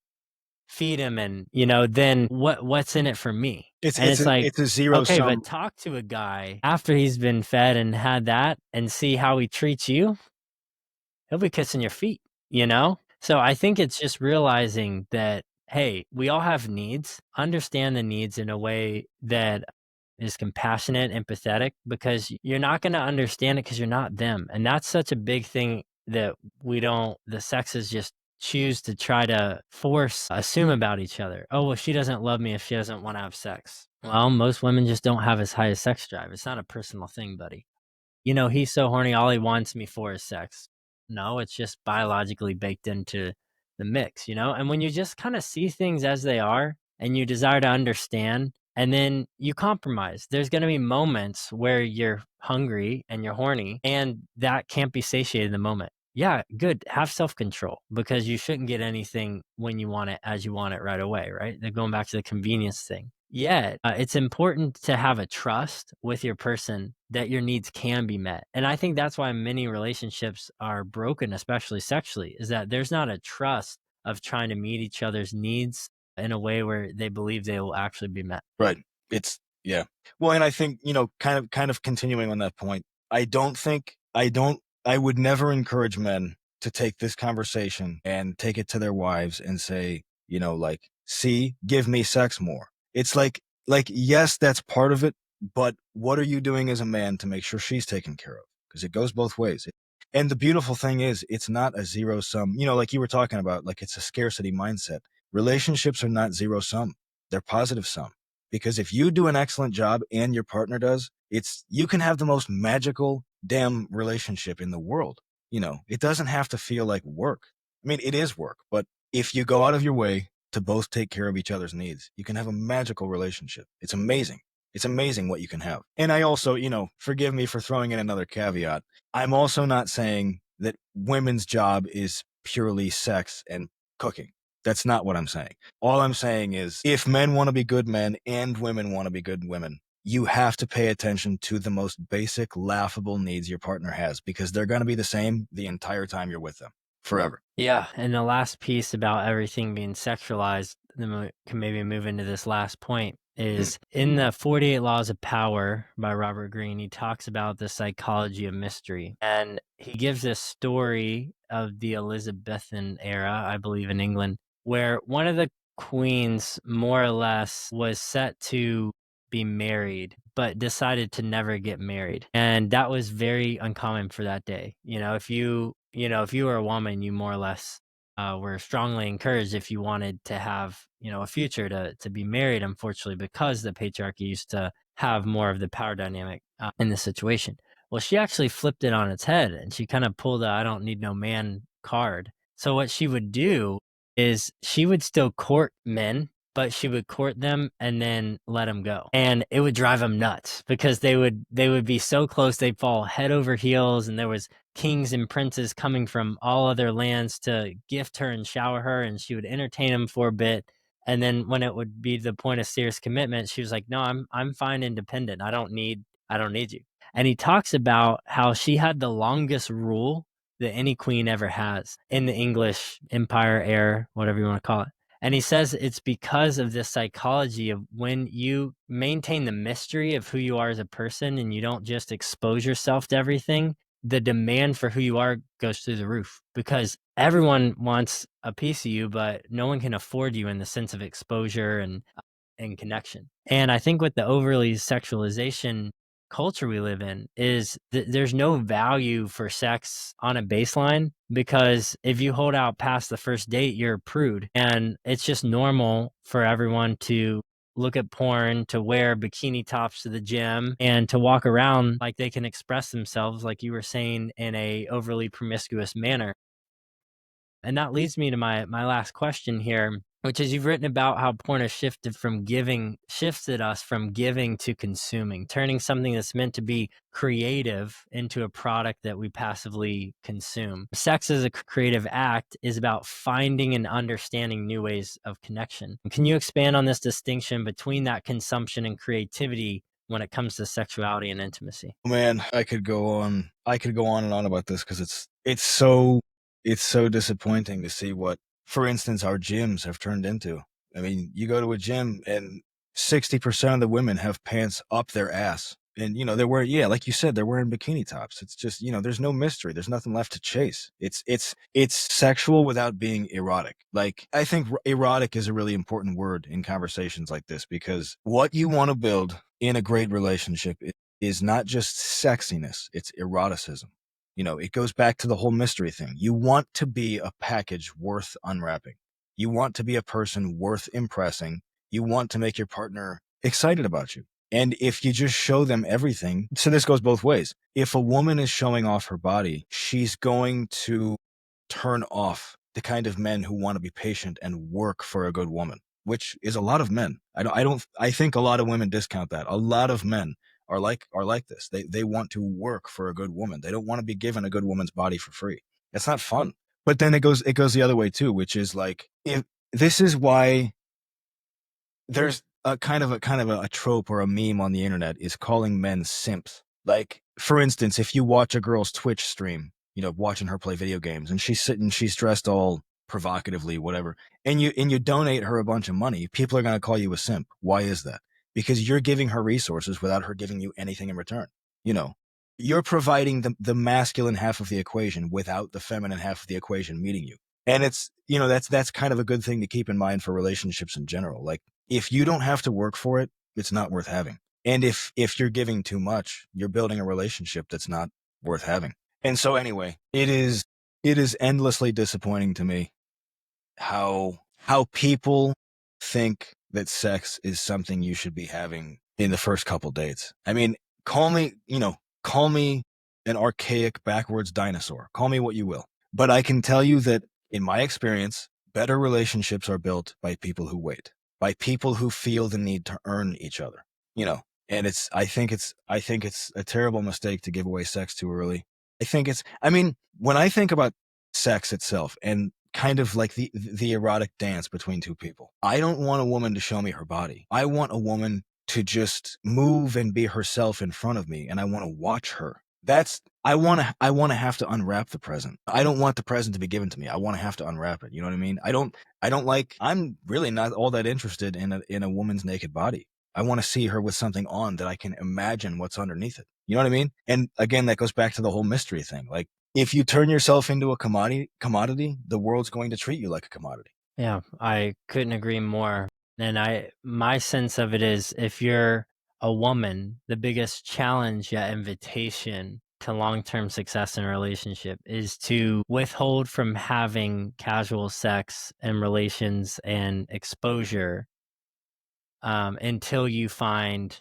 feed him and, then what's in it for me? It's And it's it's a like, it's a zero okay, but sum. talk to a guy after he's been fed and had that and see how he treats you. He'll be kissing your feet, you know? So I think it's just realizing that, hey, we all have needs. Understand the needs in a way that is compassionate, empathetic, because you're not going to understand it because you're not them. And that's such a big thing that the sexes just choose to try to assume about each other. Oh, well, she doesn't love me if she doesn't want to have sex. Well, most women just don't have as high a sex drive. It's not a personal thing, buddy. He's so horny, all he wants me for is sex. No, it's just biologically baked into the mix, And when you just kind of see things as they are and you desire to understand, and then you compromise, there's going to be moments where you're hungry and you're horny, and that can't be satiated in the moment. Yeah, good. Have self control, because you shouldn't get anything when you want it as you want it right away, right? They're going back to the convenience thing. Yet, it's important to have a trust with your person that your needs can be met. And I think that's why many relationships are broken, especially sexually, is that there's not a trust of trying to meet each other's needs in a way where they believe they will actually be met. Right. It's yeah. Well, and I think, kind of continuing on that point, I would never encourage men to take this conversation and take it to their wives and say, like, see, give me sex more. It's like, yes, that's part of it, but what are you doing as a man to make sure she's taken care of? Because it goes both ways. And the beautiful thing is, it's not a zero sum, like you were talking about, like, it's a scarcity mindset. Relationships are not zero sum. They're positive sum. Because if you do an excellent job and your partner does, you can have the most magical damn relationship in the world. It doesn't have to feel like work. I mean, it is work, but if you go out of your way to both take care of each other's needs, you can have a magical relationship. It's amazing. It's amazing what you can have. And I also, forgive me for throwing in another caveat. I'm also not saying that women's job is purely sex and cooking. That's not what I'm saying. All I'm saying is, if men want to be good men and women want to be good women, you have to pay attention to the most basic, laughable needs your partner has, because they're going to be the same the entire time you're with them, forever. Yeah, and the last piece about everything being sexualized, then we can maybe move into this last point, is in the 48 Laws of Power by Robert Greene, he talks about the psychology of mystery. And he gives this story of the Elizabethan era, I believe in England, where one of the queens more or less was set to be married, but decided to never get married. And that was very uncommon for that day. If you were a woman, you more or less were strongly encouraged, if you wanted to have, a future, to be married, unfortunately, because the patriarchy used to have more of the power dynamic in the situation. Well, she actually flipped it on its head, and she kind of pulled a "I don't need no man" card. So what she would do is she would still court men, but she would court them and then let them go. And it would drive them nuts, because they would be so close, they'd fall head over heels, and there was kings and princes coming from all other lands to gift her and shower her, and she would entertain them for a bit. And then when it would be the point of serious commitment, she was like, "No, I'm fine, independent. I don't need you." And he talks about how she had the longest rule that any queen ever has in the English Empire era, whatever you want to call it. And he says it's because of this psychology of, when you maintain the mystery of who you are as a person and you don't just expose yourself to everything, the demand for who you are goes through the roof, because everyone wants a piece of you, but no one can afford you in the sense of exposure and connection. And I think with the overly sexualization culture we live in, is there's no value for sex on a baseline, because if you hold out past the first date, you're a prude. And it's just normal for everyone to look at porn, to wear bikini tops to the gym, and to walk around like they can express themselves, like you were saying, in a overly promiscuous manner. And that leads me to my last question here, which is, you've written about how porn has shifted us from giving to consuming, turning something that's meant to be creative into a product that we passively consume. Sex as a creative act is about finding and understanding new ways of connection. Can you expand on this distinction between that consumption and creativity when it comes to sexuality and intimacy? Man, I could go on. I could go on and on about this, because it's so disappointing to see what, for instance, our gyms have turned into. I mean, you go to a gym and 60% of the women have pants up their ass. And, they're wearing, yeah, like you said, they're wearing bikini tops. It's just, there's no mystery. There's nothing left to chase. It's sexual without being erotic. Like, I think erotic is a really important word in conversations like this, because what you want to build in a great relationship is not just sexiness, it's eroticism. It goes back to the whole mystery thing. You want to be a package worth unwrapping. You want to be a person worth impressing. You want to make your partner excited about you. And if you just show them everything, so this goes both ways. If a woman is showing off her body, she's going to turn off the kind of men who want to be patient and work for a good woman, which is a lot of men. I think a lot of women discount that. A lot of men are like this. They want to work for a good woman. They don't want to be given a good woman's body for free. It's not fun. But then it goes the other way too, which is like, if this is why there's a kind of a trope or a meme on the internet, is calling men simps. Like, for instance, if you watch a girl's Twitch stream, watching her play video games, and she's dressed all provocatively, whatever, and you donate her a bunch of money, people are going to call you a simp. Why is that? Because you're giving her resources without her giving you anything in return. You're providing the masculine half of the equation without the feminine half of the equation meeting you. And it's, that's kind of a good thing to keep in mind for relationships in general. Like, if you don't have to work for it, it's not worth having. And if you're giving too much, you're building a relationship that's not worth having. And so anyway, it is endlessly disappointing to me how people think that sex is something you should be having in the first couple dates. I mean, call me an archaic, backwards dinosaur. Call me what you will. But I can tell you that, in my experience, better relationships are built by people who wait, by people who feel the need to earn each other. And I think it's a terrible mistake to give away sex too early. I mean, when I think about sex itself and kind of like the erotic dance between two people, I don't want a woman to show me her body. I want a woman to just move and be herself in front of me, and I want to watch her. I want to have to unwrap the present. I don't want the present to be given to me. I want to have to unwrap it. You know what I mean? I don't like I'm really not all that interested in a woman's naked body. I want to see her with something on that I can imagine what's underneath it. You know what I mean? And again, that goes back to the whole mystery thing. Like, if you turn yourself into a commodity, the world's going to treat you like a commodity. Yeah, I couldn't agree more. And my sense of it is, if you're a woman, the biggest challenge yet invitation to long-term success in a relationship is to withhold from having casual sex and relations and exposure until you find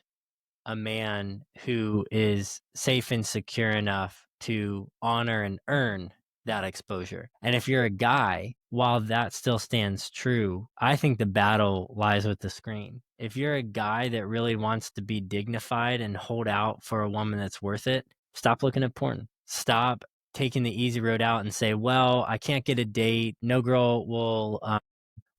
a man who is safe and secure enough to honor and earn that exposure. And if you're a guy, while that still stands true, I think the battle lies with the screen. If you're a guy that really wants to be dignified and hold out for a woman that's worth it, stop looking at porn. Stop taking the easy road out and say, well, I can't get a date. No girl will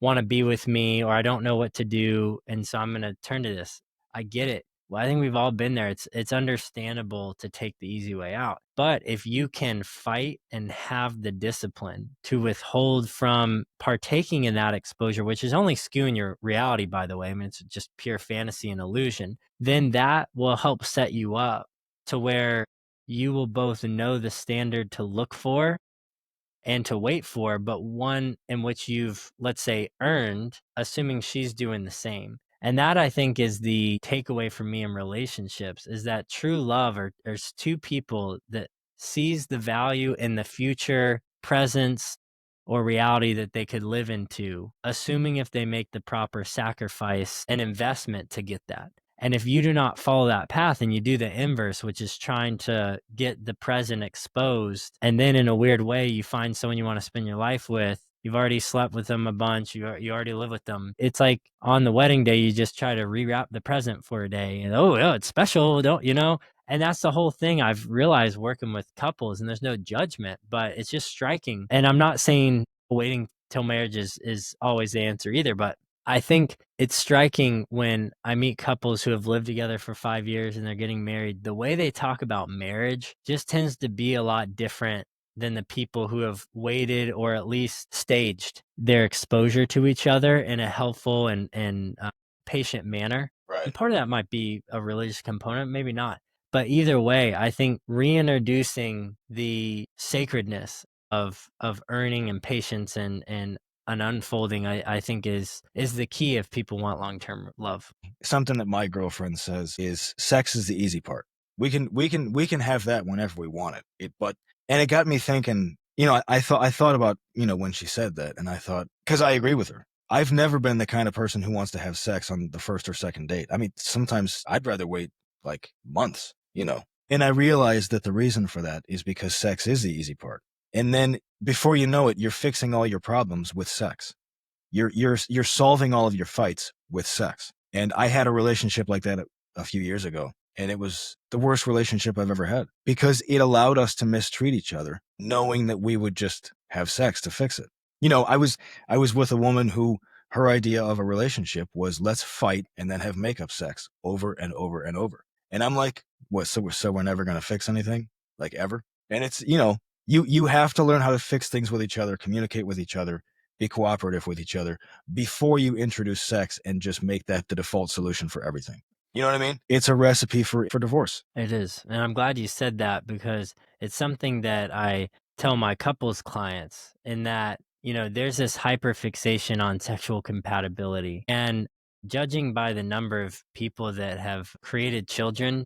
want to be with me, or I don't know what to do, and so I'm going to turn to this. I get it. Well, I think we've all been there. It's understandable to take the easy way out. But if you can fight and have the discipline to withhold from partaking in that exposure, which is only skewing your reality, by the way, I mean, it's just pure fantasy and illusion, then that will help set you up to where you will both know the standard to look for and to wait for, but one in which you've, let's say, earned, assuming she's doing the same. And that, I think, is the takeaway for me in relationships, is that true love are two people that sees the value in the future presence or reality that they could live into, assuming if they make the proper sacrifice and investment to get that. And if you do not follow that path and you do the inverse, which is trying to get the present exposed, and then in a weird way, you find someone you want to spend your life with, you've already slept with them a bunch, you already live with them. It's like on the wedding day, you just try to rewrap the present for a day. And oh, yeah, it's special, don't you know? And that's the whole thing I've realized working with couples, and there's no judgment, but it's just striking. And I'm not saying waiting till marriage is always the answer either, but I think it's striking when I meet couples who have lived together for 5 years and they're getting married. The way they talk about marriage just tends to be a lot different than the people who have waited or at least staged their exposure to each other in a helpful and patient manner. And Right. part of that might be a religious component, maybe not. But either way, I think reintroducing the sacredness of earning and patience and an unfolding, I think is the key if people want long-term love. Something that my girlfriend says is sex is the easy part. We can have that whenever we want it. And it got me thinking, I thought about, when she said that, and I thought, because I agree with her. I've never been the kind of person who wants to have sex on the first or second date. I mean, sometimes I'd rather wait like months. And I realized that the reason for that is because sex is the easy part. And then before you know it, you're fixing all your problems with sex. You're solving all of your fights with sex. And I had a relationship like that a few years ago, and it was the worst relationship I've ever had because it allowed us to mistreat each other, knowing that we would just have sex to fix it. I was with a woman who her idea of a relationship was let's fight and then have makeup sex over and over and over. And I'm like, what? So we're never going to fix anything, like, ever? And it's, you have to learn how to fix things with each other, communicate with each other, be cooperative with each other before you introduce sex and just make that the default solution for everything. You know what I mean? It's a recipe for divorce. It is. And I'm glad you said that, because it's something that I tell my couples clients, in that, there's this hyperfixation on sexual compatibility. And judging by the number of people that have created children,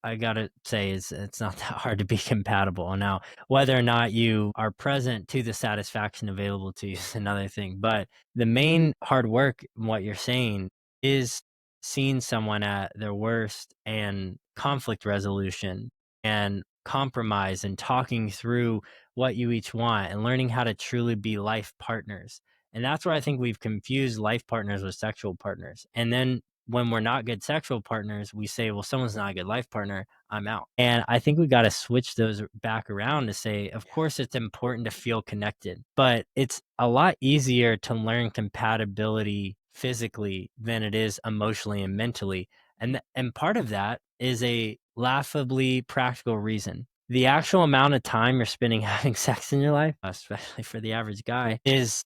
I gotta say, it's not that hard to be compatible. Now, whether or not you are present to the satisfaction available to you is another thing. But the main hard work in what you're saying is seeing someone at their worst, and conflict resolution and compromise and talking through what you each want and learning how to truly be life partners. And that's where I think we've confused life partners with sexual partners. And then when we're not good sexual partners, we say, well, someone's not a good life partner, I'm out. And I think we got to switch those back around to say, of course, it's important to feel connected, but it's a lot easier to learn compatibility physically than it is emotionally and mentally. And part of that is a laughably practical reason. The actual amount of time you're spending having sex in your life, especially for the average guy, is,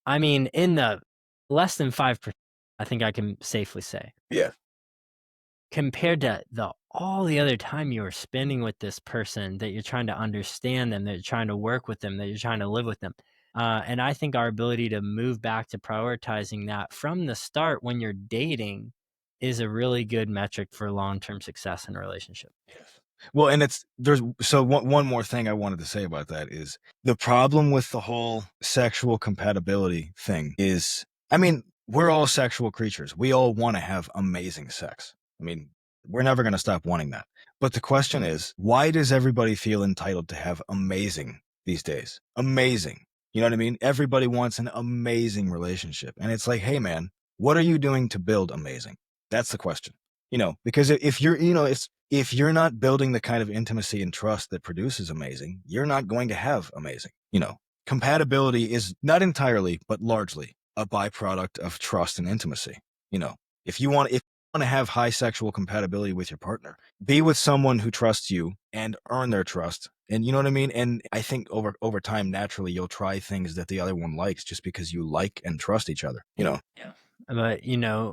I mean, in the less than 5%, I think I can safely say. Yeah. Compared to all the other time you are spending with this person, that you're trying to understand them, that you're trying to work with them, that you're trying to live with them. And I think our ability to move back to prioritizing that from the start when you're dating is a really good metric for long-term success in a relationship. Yes. Well, and there's so one more thing I wanted to say about that is the problem with the whole sexual compatibility thing is, I mean, we're all sexual creatures. We all want to have amazing sex. I mean, we're never going to stop wanting that. But the question is, why does everybody feel entitled to have amazing these days? Amazing. You know what I mean? Everybody wants an amazing relationship. And it's like, hey, man, what are you doing to build amazing? That's the question. Because if if you're not building the kind of intimacy and trust that produces amazing, you're not going to have amazing. Compatibility is not entirely, but largely a byproduct of trust and intimacy. If you want to have high sexual compatibility with your partner, be with someone who trusts you and earn their trust. And you know what I mean? And I think over time, naturally, you'll try things that the other one likes just because you like and trust each other. Yeah. But,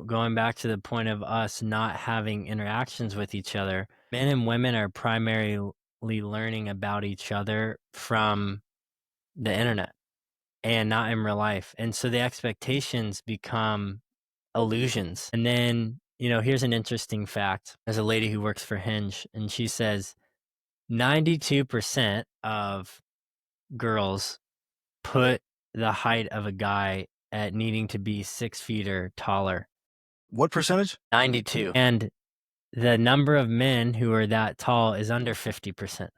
going back to the point of us not having interactions with each other, men and women are primarily learning about each other from the internet and not in real life. And so the expectations become illusions. And then, here's an interesting fact. There's a lady who works for Hinge, and she says 92% of girls put the height of a guy at needing to be 6 feet or taller. What percentage? 92. And the number of men who are that tall is under 50%.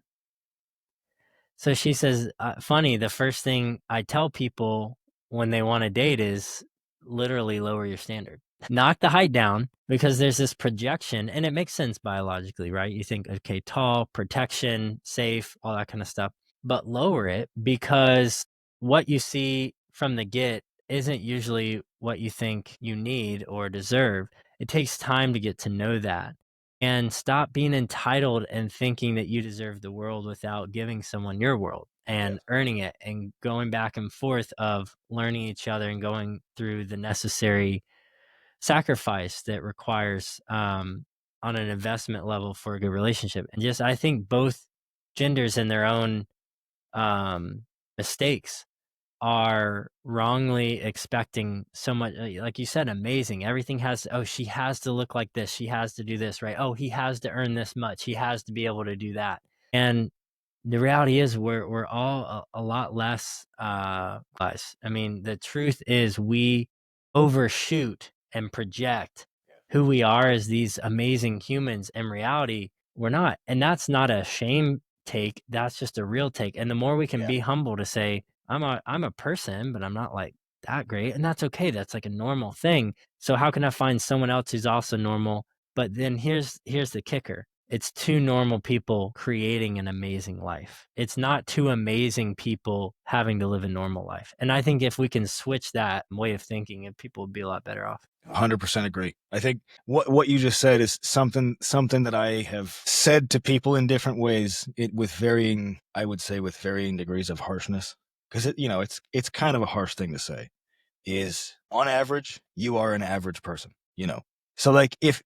So she says, funny, the first thing I tell people when they want to date is literally lower your standard. Knock the height down, because there's this projection, and it makes sense biologically, right? You think, okay, tall, protection, safe, all that kind of stuff, but lower it, because what you see from the get isn't usually what you think you need or deserve. It takes time to get to know that. And stop being entitled and thinking that you deserve the world without giving someone your world and earning it, and going back and forth of learning each other and going through the necessary sacrifice that requires on an investment level for a good relationship. And just, I think both genders in their own mistakes are wrongly expecting so much, like you said, amazing. Everything has, oh, she has to look like this. She has to do this, right? Oh, he has to earn this much. He has to be able to do that. And the reality is we're all a lot less us. I mean, the truth is we overshoot and project who we are as these amazing humans. In reality, we're not. And that's not a shame take. That's just a real take. And the more we can be humble to say, I'm a person, but I'm not like that great. And that's okay. That's like a normal thing. So how can I find someone else who's also normal? But then here's the kicker. It's two normal people creating an amazing life. It's not two amazing people having to live a normal life. And I think if we can switch that way of thinking, people would be a lot better off. 100% agree. I think what you just said is something that I have said to people in different ways, with varying degrees of harshness, because it's kind of a harsh thing to say. Is, on average, you are an average person. So like, if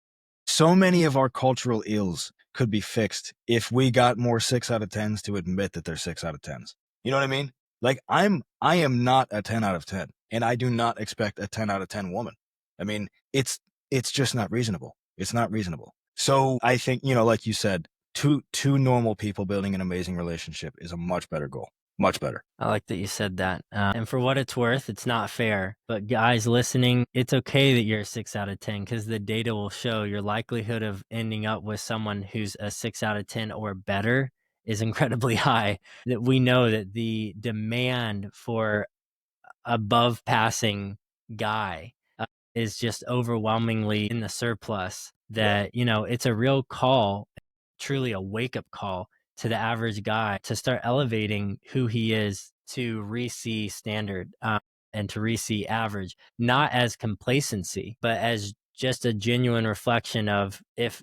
so many of our cultural ills could be fixed if we got more 6 out of 10s to admit that they're 6 out of 10s. You know what I mean? Like, I am not a 10 out of 10, and I do not expect a 10 out of 10 woman. I mean, it's just not reasonable. It's not reasonable. So I think, like you said, two normal people building an amazing relationship is a much better goal. Much better. I like that you said that. And for what it's worth, it's not fair. But guys listening, it's okay that you're a 6 out of 10, because the data will show your likelihood of ending up with someone who's a 6 out of 10 or better is incredibly high. That we know that the demand for above passing guy is just overwhelmingly in the surplus. That, it's a real call, truly a wake-up call to the average guy to start elevating who he is to re-see standard, and to re-see average, not as complacency, but as just a genuine reflection of if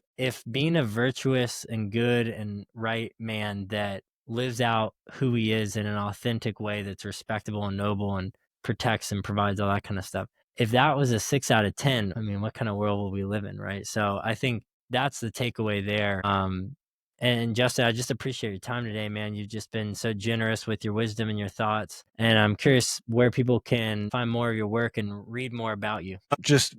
being a virtuous and good and right man that lives out who he is in an authentic way that's respectable and noble and protects and provides all that kind of stuff. If that was a 6 out of 10, I mean, what kind of world will we live in, right? So I think that's the takeaway there. And Justin, I just appreciate your time today, man. You've just been so generous with your wisdom and your thoughts. And I'm curious where people can find more of your work and read more about you. Just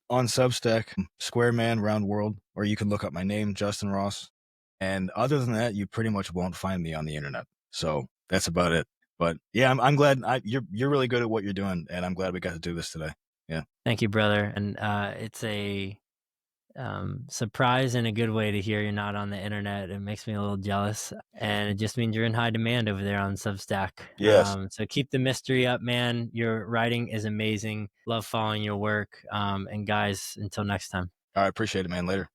on Substack, Square Man Round World, or you can look up my name, Justin Ross. And other than that, you pretty much won't find me on the internet. So that's about it. But yeah, I'm glad you're really good at what you're doing, and I'm glad we got to do this today. Yeah. Thank you, brother. And it's a surprise in a good way to hear you're not on the internet. It makes me a little jealous, and it just means you're in high demand over there on Substack. Yes. So keep the mystery up, man. Your writing is amazing. Love following your work. And guys, until next time. All right. Appreciate it, man. Later.